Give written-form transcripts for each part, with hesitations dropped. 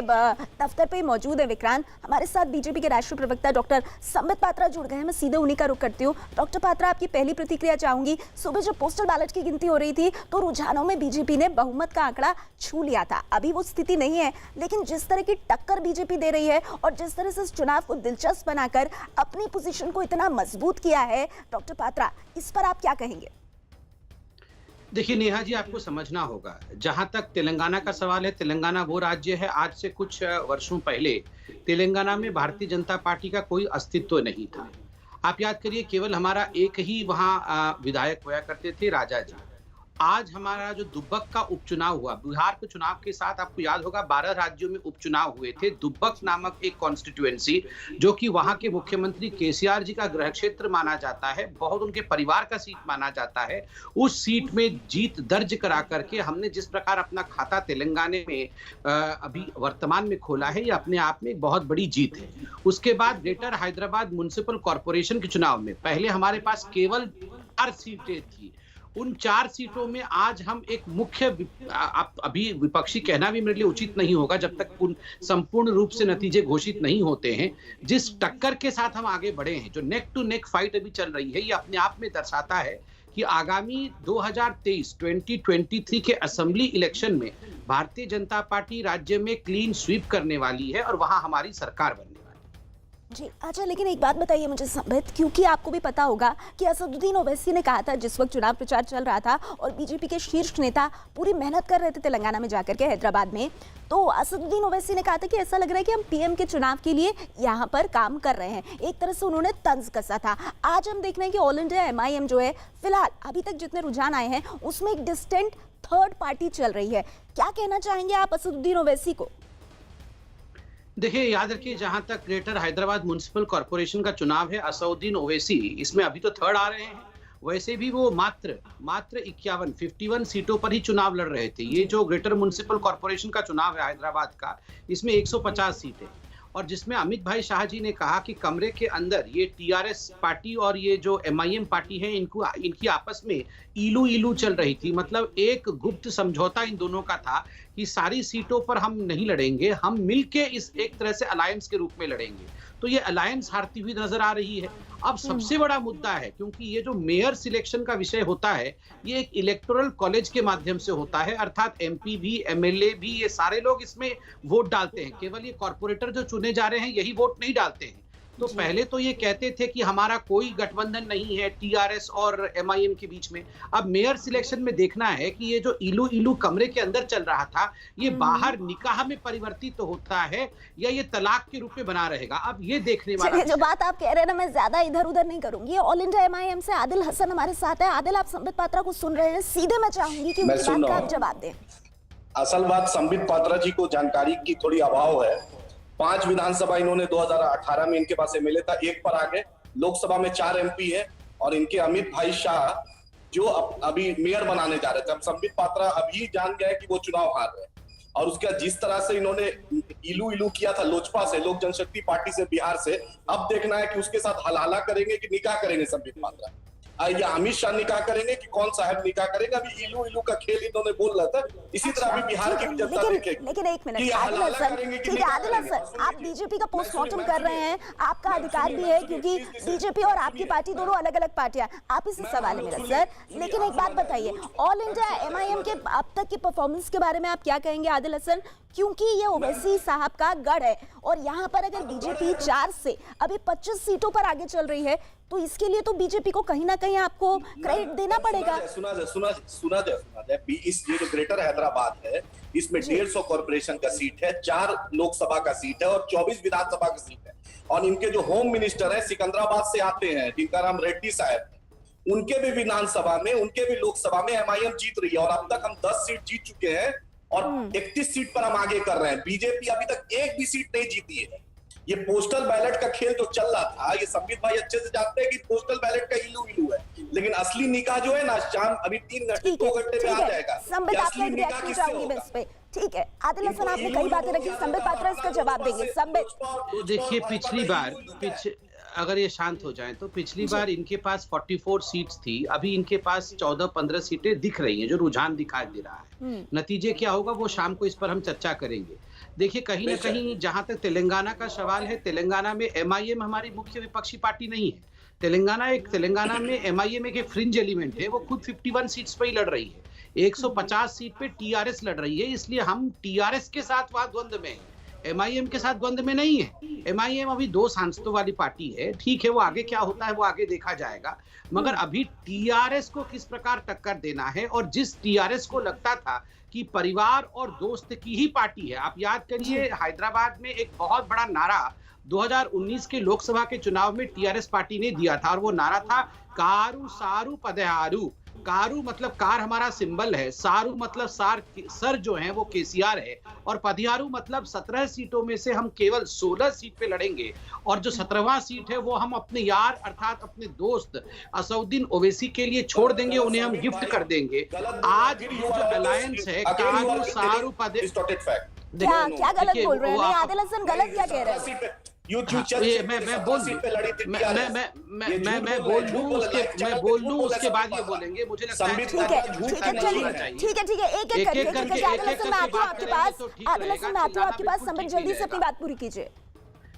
दफ्तर पे मौजूद है विक्रांत। हमारे साथ बीजेपी के राष्ट्रीय प्रवक्ता डॉक्टर संबित पात्रा जुड़ गए हैं। मैं सीधे उन्हीं का रुख करती हूँ। डॉक्टर पात्रा, आपकी पहली प्रतिक्रिया चाहूंगी। सुबह जब पोस्टल बैलेट की गिनती हो रही थी तो रुझानों में बीजेपी ने बहुमत का आंकड़ा छू लिया था। अभी वो स्थिति नहीं है, लेकिन जिस तरह की टक्कर बीजेपी दे रही है और जिस तरह से इस चुनाव को दिलचस्प बनाकर अपनी पोजीशन को इतना मजबूत किया है, डॉक्टर पात्रा, इस पर आप क्या कहेंगे? देखिए नेहा जी, आपको समझना होगा, जहां तक तेलंगाना का सवाल है, तेलंगाना वो राज्य है, आज से कुछ वर्षों पहले तेलंगाना में भारतीय जनता पार्टी का कोई अस्तित्व नहीं था। आप याद करिए, केवल हमारा एक ही वहां विधायक हुआ करते थे, राजा जी। आज हमारा जो दुब्बक का उपचुनाव हुआ, बिहार के चुनाव के साथ आपको याद होगा 12 राज्यों में उपचुनाव हुए थे। दुब्बक नामक एक कॉन्स्टिट्यूएंसी, जो कि वहां के मुख्यमंत्री केसीआर जी का गृह क्षेत्र माना जाता है, बहुत उनके परिवार का सीट माना जाता है, उस सीट में जीत दर्ज करा करके हमने जिस प्रकार अपना खाता तेलंगाना में अभी वर्तमान में खोला है, ये अपने आप में एक बहुत बड़ी जीत है। उसके बाद ग्रेटर हैदराबाद म्युनिसिपल कॉर्पोरेशन के चुनाव में पहले हमारे पास केवल 4 सीटें थी। उन 4 सीटों में आज हम एक मुख्य, अभी विपक्षी कहना भी मेरे लिए उचित नहीं होगा जब तक संपूर्ण रूप से नतीजे घोषित नहीं होते हैं, जिस टक्कर के साथ हम आगे बढ़े हैं, जो नेक टू नेक फाइट अभी चल रही है, ये अपने आप में दर्शाता है कि आगामी 2023 के असेंबली इलेक्शन में भारतीय जनता पार्टी राज्य में क्लीन स्वीप करने वाली है और वहां हमारी सरकार बनने वाली है। जी अच्छा, लेकिन एक बात बताइए मुझे संबित, क्योंकि आपको भी पता होगा कि असदुद्दीन ओवैसी ने कहा था जिस वक्त चुनाव प्रचार चल रहा था और बीजेपी के शीर्ष नेता पूरी मेहनत कर रहे थे तेलंगाना में जाकर के, हैदराबाद में, तो असदुद्दीन ओवैसी ने कहा था कि ऐसा लग रहा है कि हम पीएम के चुनाव के लिए यहाँ पर काम कर रहे हैं। एक तरह से उन्होंने तंज कसा था। आज हम देख रहे हैं कि ऑल इंडिया MIM जो है, फिलहाल अभी तक जितने रुझान आए हैं उसमें एक डिस्टेंट थर्ड पार्टी चल रही है। क्या कहना चाहेंगे आप असदुद्दीन ओवैसी को? देखिए, याद रखिए, जहां तक ग्रेटर हैदराबाद म्युनिसिपल कॉर्पोरेशन का चुनाव है, असदुद्दीन ओवैसी इसमें अभी तो थर्ड आ रहे हैं। वैसे भी वो मात्र 51 सीटों पर ही चुनाव लड़ रहे थे। ये जो ग्रेटर म्युनिसिपल कॉर्पोरेशन का चुनाव है हैदराबाद का, इसमें 150 सीटें, और जिसमें अमित भाई शाह जी ने कहा कि कमरे के अंदर ये TRS पार्टी और ये जो MIM पार्टी है, इनकी आपस में इलू चल रही थी। मतलब एक गुप्त समझौता इन दोनों का था कि सारी सीटों पर हम नहीं लड़ेंगे, हम मिलके इस एक तरह से अलायंस के रूप में लड़ेंगे। तो ये अलायंस हारती हुई नजर आ रही है। अब सबसे बड़ा मुद्दा है, क्योंकि ये जो मेयर सिलेक्शन का विषय होता है, ये एक इलेक्टोरल कॉलेज के माध्यम से होता है, अर्थात MP भी, MLA भी, ये सारे लोग इसमें वोट डालते हैं। केवल ये कॉर्पोरेटर जो चुने जा रहे हैं यही वोट नहीं डालते हैं। तो पहले तो ये कहते थे कि हमारा कोई गठबंधन नहीं है TRS और MIM के बीच में। अब मेयर सिलेक्शन में देखना है कि ये जो इलू कमरे के अंदर चल रहा था, ये बाहर निकाह में परिवर्तित तो होता है या ये तलाक के रूप में बना रहेगा। अब ये देखने वाला जो बात आप कह रहे हैं ना, मैं ज्यादा इधर उधर नहीं करूंगी। ऑल इंडिया MIM से आदिल हसन हमारे साथ है। आदिल, आप संबित पात्रा को सुन रहे हैं, सीधे मैं चाहूंगी कि उनकी बात का आप जवाब दें। असल बात, संबित पात्रा जी को जानकारी की थोड़ी अभाव है। 5 विधानसभा इन्होंने 2018 में इनके पास MLA था, 1 पर आ गए। लोकसभा में 4 MP है, और इनके अमित भाई शाह जो अभी मेयर बनाने जा रहे थे। अब संबित पात्रा अभी जान गए कि वो चुनाव हार रहे हैं, और उसका जिस तरह से इन्होंने इलू किया था लोजपा से, लोक जनशक्ति पार्टी से, बिहार से, अब देखना है कि उसके साथ हलाला करेंगे कि निकाह करेंगे संबित पात्रा, या अमित शाह निकाह करेंगे कि कौन साहब निकाह करेगा। अभी इलू का खेल इन्होंने बोल रहा था। इसी तरह भी बिहार की जनता देखेगी। लेकिन एक मिनट, आदिल हसन, ठीक है आदिल हसन, आप बीजेपी का पोस्टमार्टम कर रहे हैं, आपका अधिकार भी है, क्योंकि बीजेपी और आपकी पार्टी दोनों अलग अलग पार्टियां। आप इसी सवाल है मेरा सर। लेकिन एक बात बताइए, ऑल इंडिया MIM के अब तक की परफॉर्मेंस के बारे में आप क्या कहेंगे आदिल हसन? क्योंकि ये ओवैसी साहब का गढ़ है, और यहाँ पर अगर बीजेपी 4 से अभी 25 सीटों पर आगे चल रही है, तो इसके लिए तो बीजेपी को कहीं ना कहीं आपको क्रेडिट देना पड़ेगा। सुना जाए, इस ये जो ग्रेटर हैदराबाद है, इसमें 150 कॉर्पोरेशन का सीट है, 4 लोकसभा का सीट है और 24 विधानसभा का सीट है। और इनके जो होम मिनिस्टर है सिकंदराबाद से आते हैं, टीकाराम रेड्डी साहब, उनके भी विधानसभा में, उनके भी लोकसभा में MIM जीत रही है। और अब तक हम 10 सीट जीत चुके हैं और 31 सीट पर हम आगे कर रहे हैं। बीजेपी अभी तक एक भी सीट नहीं जीती है। ये पोस्टल बैलेट का खेल जो चल रहा था, ये संबित भाई अच्छे से जानते हैं कि पोस्टल बैलेट का इलू है, लेकिन असली निकाह जो है ना, शाम अभी 2 घंटे में आ जाएगा। असली निकाह किससे होगा? ठीक है आदिल हसन, आपने कई बातें रखी, संबित पात्रा इसका जवाब देंगे। संबित, देखिए, पिछली बार अगर ये शांत हो जाए तो पिछली बार इनके पास 44 सीट्स थी, अभी इनके पास 14-15 सीटें दिख रही हैं, जो रुझान दिखाई दे रहा है। नतीजे क्या होगा वो शाम को इस पर हम चर्चा करेंगे। देखिए कहीं ना बेशक। कहीं जहां तक तेलंगाना का सवाल है, तेलंगाना में एमआईएम हमारी मुख्य विपक्षी पार्टी नहीं है। तेलंगाना में एमआईएम एक फ्रिंज एलिमेंट है, वो खुद 51 सीट्स पे ही लड़ रही है। 150 सीट पे टीआरएस लड़ रही है, इसलिए हम टीआरएस के साथ वहां द्वंद्व में हैं, एमआईएम के साथ द्वंद्व में नहीं है। एमआईएम अभी 2 सांसदों वाली पार्टी है, ठीक है, वो आगे क्या होता है वो आगे देखा जाएगा, मगर अभी टीआरएस को किस प्रकार टक्कर देना है, और जिस टीआरएस को लगता था कि परिवार और दोस्त की ही पार्टी है। आप याद करिए हैदराबाद में एक बहुत बड़ा नारा 2019 के लोकसभा के चुनाव में टीआरएस पार्टी ने दिया था, और वो नारा था कारू सारू पदहारू। कारू मतलब कार हमारा सिंबल है, सारू मतलब सर जो है वो केसीआर है, और पदियारू मतलब 17 सीटों में से हम केवल 16 सीट पे लड़ेंगे, और जो 17वां सीट है वो हम अपने यार अर्थात अपने दोस्त असउद्दीन ओवैसी के लिए छोड़ देंगे, उन्हें हम गिफ्ट कर देंगे। आज ये जो अलायंस है कारू सारू क्या गलत बोल रहे हैं? आदिल हसन गलत क्या कह रहे हैं? मैं बोल लूं उसके बाद ये बोलेंगे, मुझे लगता है ठीक है एक एक करके आदिल हसन मैं आती हूँ आपके पास। संबित जल्दी से अपनी बात पूरी कीजिए।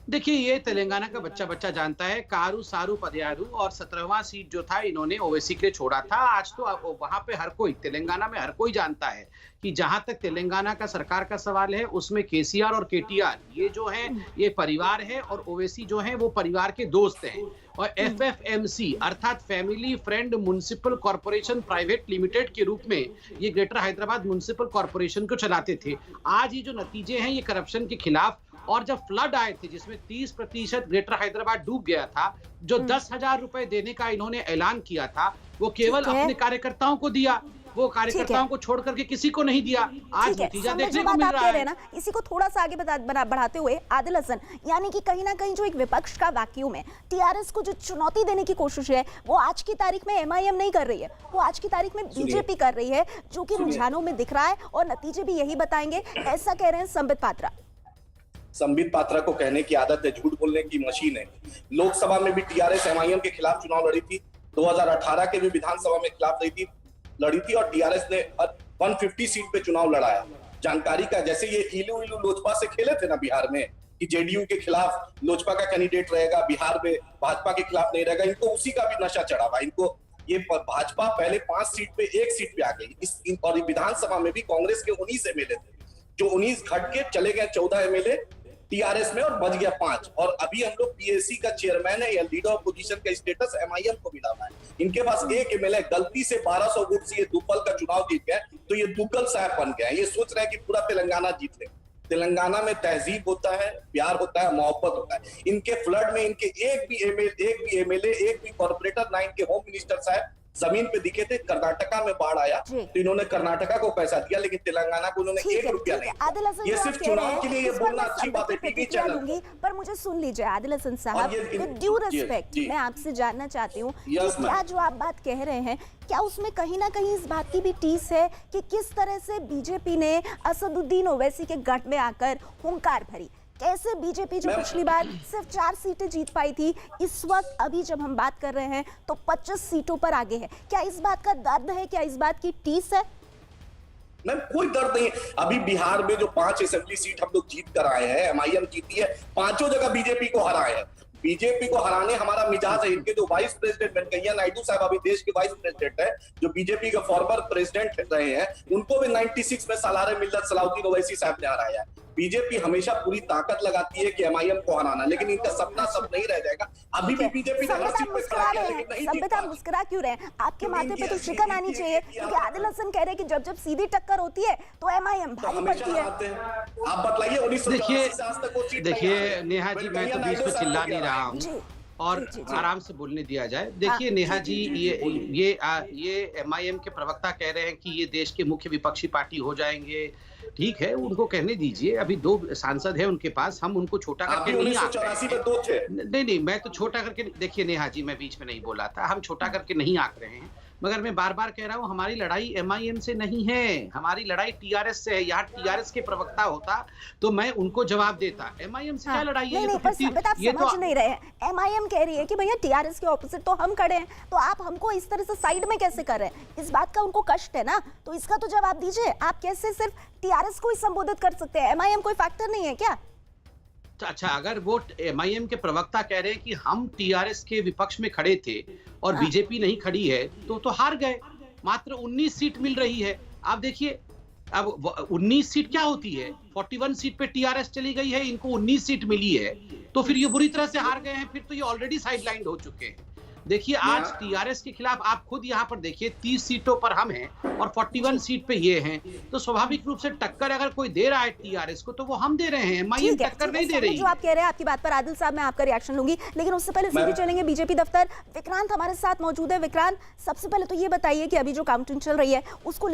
देखिए ये तेलंगाना का बच्चा जानता है, कारू सारू पदयारू, और 17वां सीट जो था इन्होंने ओवैसी के लिए छोड़ा था। आज तो वहां पे हर कोई तेलंगाना में हर कोई जानता है कि जहां तक तेलंगाना का सरकार का सवाल है उसमें केसीआर और केटीआर ये जो है ये परिवार है, और ओवैसी जो है वो परिवार के दोस्त हैं। और एफएफएमसी अर्थात family friend municipal corporation private limited के रूप में ये ग्रेटर हैदराबाद म्युनिसिपल कॉर्पोरेशन को चलाते थे। आज ये जो नतीजे हैं ये करप्शन के खिलाफ, और जब फ्लड आए थे जिसमें 30% ग्रेटर हैदराबाद डूब गया था, जो 10,000 रुपए देने का इन्होंने ऐलान किया था वो केवल अपने कार्यकर्ताओं को दिया, वो कार्यकर्ताओं को छोड़ करके किसी को नहीं दिया। आज नतीजा देखने को मिल रहा है ना। इसी को थोड़ा सा आगे बढ़ाते हुए आदिल हसन, यानी कि कहीं ना कहीं जो एक विपक्ष का वैक्यूम है, टीआरएस को जो चुनौती देने की कोशिश है वो आज की तारीख में एमआईएम नहीं कर रही है, वो आज की तारीख में बीजेपी कर रही है, जो कि रुझानों में दिख रहा है, और नतीजे भी यही बताएंगे, ऐसा कह रहे हैं संबित पात्रा को कहने की आदत है, झूठ बोलने की मशीन है। लोकसभा में भी टीआरएस एमआईएम के खिलाफ चुनाव लड़ी थी, 2018 के भी विधानसभा में खिलाफ लड़ी थी, और टीआरएस ने 150 सीट पे चुनाव लड़ाया। जानकारी का जैसे ये इलू लोजपा से खेले थे ना बिहार में, कि जेडीयू के खिलाफ लोजपा का कैंडिडेट रहेगा, बिहार में भाजपा के खिलाफ नहीं रहेगा, इनको उसी का भी नशा चढ़ा हुआ। इनको ये भाजपा पहले 5 सीट पे 1 सीट पे आ गई, और विधानसभा में भी कांग्रेस के 19 एमएलए थे, जो 19 घट के चले गए 14 एमएलए टीआरएस में, और बच गया 5। और अभी हम लोग पीएससी का चेयरमैन है या लीडर ऑपोजिशन का स्टेटस एमआईएम को मिला हुआ है। इनके पास 1 एमएलए गलती से 1200 वोट से ये दुब्बल का चुनाव जीत गए, तो ये दुग्गल साहब बन गए। ये सोच रहे हैं कि पूरा तेलंगाना जीत ले। तेलंगाना में तहजीब होता है, प्यार होता है, मोहब्बत होता है। इनके फ्लड में इनके एक भी एमएलए, एक भी कॉर्पोरेटर, ना इनके होम मिनिस्टर साहब जमीन पे दिखे थे। कर्नाटका में बाढ़ आया तो इन्होंने कर्नाटका को पैसा दिया, लेकिन तेलंगाना को उन्होंने 1 रुपया नहीं। ये सिर्फ चुनाव के लिए ये बोलना अच्छी बात है, टीवी चैनल पर मुझे सुन लीजिए आदिल हसन साहब, विद ड्यू रिस्पेक्ट मैं आपसे जानना चाहती हूँ कि क्या जो आप बात कह रहे हैं, क्या उसमें कहीं ना कहीं इस बात की भी टीस है कि किस तरह से बीजेपी ने असदुद्दीन ओवैसी के गढ़ में आकर हुंकार भरी? कैसे बीजेपी जो पिछली बार सिर्फ 4 सीटें जीत पाई थी, इस वक्त अभी जब हम बात कर रहे हैं तो 25 सीटों पर आगे है? क्या इस बात का दर्द है, क्या इस बात की टीस है? मैम कोई दर्द नहीं है। अभी बिहार में जो 5 असेंबली सीट हम लोग जीत कर आए हैं, एमआईएम जीती है, 5 जगह बीजेपी को हराए हैं। बीजेपी को हराने हमारा मिजाज है। इनके जो वाइस प्रेसिडेंट वेंकैया नायडू साहब अभी देश के वाइस प्रेसिडेंट है, जो बीजेपी के फॉर्मर प्रेसिडेंट रहे हैं, उनको भी 96 में सालारे मिल्लत सलाउद्दीन ओवैसी साहब ने हराया है। बीजेपी हमेशा पूरी ताकत लगाती है कि एमआईएम को हराना, लेकिन इनका सपना सब नहीं रह जाएगा। अभी भी बीजेपी ने हर सीट पे खड़ा किया, लेकिन नहीं जीत पाई। मुस्कुरा क्यों रहे हैं? आपके माथे पे तो शिकन आनी चाहिए, क्योंकि आदिल हसन कह रहे हैं कि जब सीधी टक्कर होती है तो एमआईएम भारी पड़ती है। आप बताइए 1984 से आज तक वो सीट। देखिए नेहा जी, मैं तो बीच में चिल्ला नहीं रहा हूँ और आराम से बोलने दिया जाए। देखिए नेहा जी, ये एमआईएम के प्रवक्ता कह रहे हैं कि ये देश के मुख्य विपक्षी पार्टी हो जाएंगे। ठीक है, उनको कहने दीजिए। अभी 2 सांसद हैं उनके पास, हम उनको छोटा करके नहीं आंक रहे हैं। नहीं, मैं तो छोटा करके, देखिए नेहा जी, मैं बीच में नहीं बोला था, हम छोटा करके नहीं आंक रहे हैं। मगर मैं बार बार कह रहा हूं हमारी लड़ाई MIM से नहीं है, हमारी लड़ाई TRS से है। यहाँ TRS के प्रवक्ता होता तो मैं उनको जवाब देता। MIM से क्या लड़ाई है? नहीं ये नहीं, तो पर 50 संबित आप ये तो समझ नहीं रहे हैं। MIM कह रही है कि भैया TRS के ऑपोजिट तो हम खड़े हैं, तो आप हमको इस तरह से साइड में कैसे कर रहे हैं? इस बात का उनको कष्ट है ना, तो इसका तो जवाब दीजिए। आप कैसे सिर्फ TRS को ही संबोधित कर सकते हैं? MIM कोई फैक्टर नहीं है क्या? अच्छा, अगर वो MIM के प्रवक्ता कह रहे हैं कि हम TRS के विपक्ष में खड़े थे और हाँ। बीजेपी नहीं खड़ी है, तो हार गए। मात्र 19 सीट मिल रही है। आप देखिए, अब 19 सीट क्या होती है? 41 सीट पे TRS चली गई है, इनको 19 सीट मिली है, तो फिर ये बुरी तरह से हार गए हैं। फिर तो ये ऑलरेडी साइडलाइंड हो चुके हैं। देखिए, आज TRS के खिलाफ आप खुद यहाँ पर देखिए, 30 सीटों पर हम हैं और 41 सीट पे ये हैं, तो स्वाभाविक रूप से टक्कर अगर कोई दे रहा है TRS को, तो वो हम दे रहे हैं। MIM टक्कर नहीं दे रही। जो आप कह रहे हैं, आपकी बात पर आदिल साहब मैं आपका रिएक्शन लूंगी, लेकिन उससे पहले फिर भी चलेंगे बीजेपी दफ्तर। विक्रांत हमारे साथ मौजूद है। विक्रांत, सबसे पहले तो ये बताइए कि अभी जो काउंटिंग चल रही है उसको